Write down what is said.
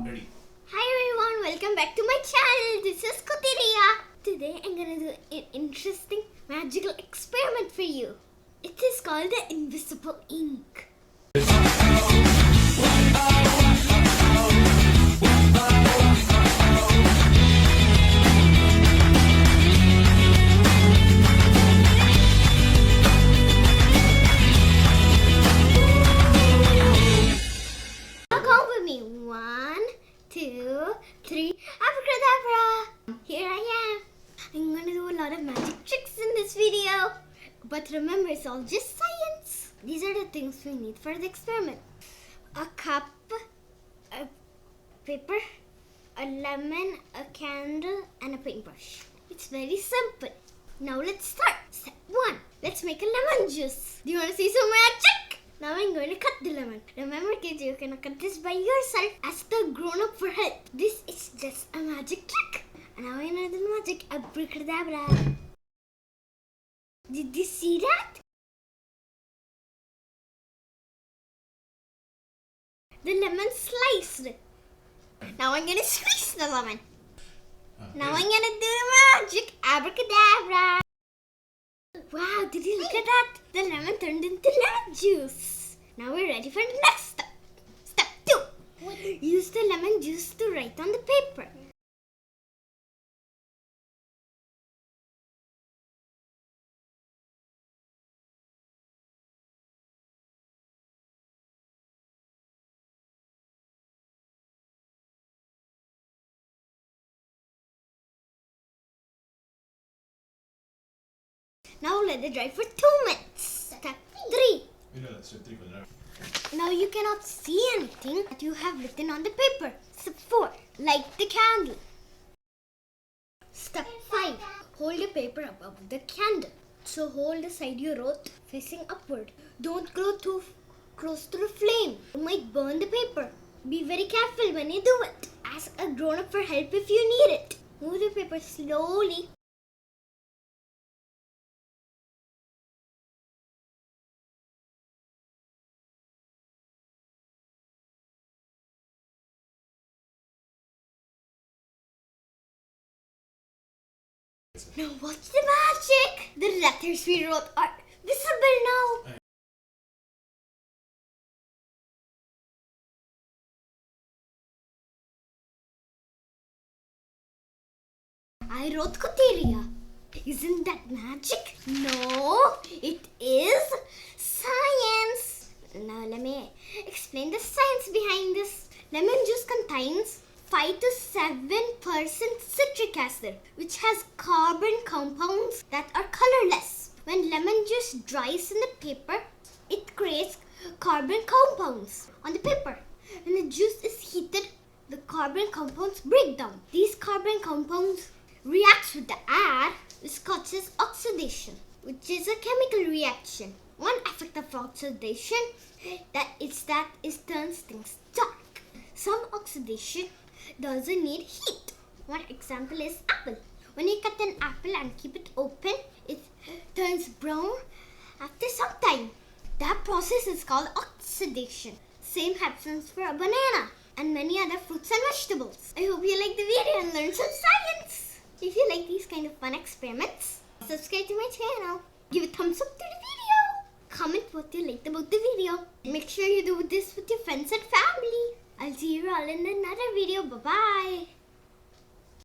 Ready. Hi everyone, welcome back to my channel. This is Kutty Riya. Today I'm gonna do an interesting magical experiment for you. It is called the invisible ink. Now count with me. 1, 2, 3. Abracadabra! Here I am. I'm gonna do a lot of magic tricks in this video. But remember, it's all just science. These are the things we need for the experiment. A cup, a paper, a lemon, a candle, and a paintbrush. It's very simple. Now let's start. Step 1. Let's make a lemon juice. Do you want to see some magic? Now I'm going to cut the lemon. Remember kids, you can cut this by yourself as the grown-up for help. This is just a magic trick. And now I know the magic. Abracadabra. Did you see that? The lemon sliced. Now I'm going to squeeze the lemon. Now I'm going to do the magic. Abracadabra. Wow, did you look at that? The lemon turned into lemon juice. Now we're ready for the next step. Step 2. Use the lemon juice to write on the paper. Now let it dry for 2 minutes. Step 3. Now you cannot see anything that you have written on the paper. Step 4. Light the candle. Step 5. Hold the paper above the candle. So hold the side you wrote facing upward. Don't go too close to the flame. You might burn the paper. Be very careful when you do it. Ask a grown-up for help if you need it. Move the paper slowly. Now watch the magic! The letters we wrote are visible now. I wrote Kutty Riya. Isn't that magic? No, it is science. Now let me explain the science behind this. Lemon juice contains 5 to 7% citric acid, which has carbon compounds that are colorless. When lemon juice dries in the paper, it creates carbon compounds on the paper. When the juice is heated, the carbon compounds break down. These carbon compounds react with the air, which causes oxidation, which is a chemical reaction. One effect of oxidation turns things dark. Some oxidation doesn't need heat. One example is apple. When you cut an apple and keep it open, it turns brown after some time. That process is called oxidation. Same happens for a banana and many other fruits and vegetables. I hope you liked the video and learned some science. If you like these kind of fun experiments, subscribe to my channel. Give a thumbs up to the video. Comment what you liked about the video. Make sure you do this with your friends and family. I'll see you all in another video. Bye-bye.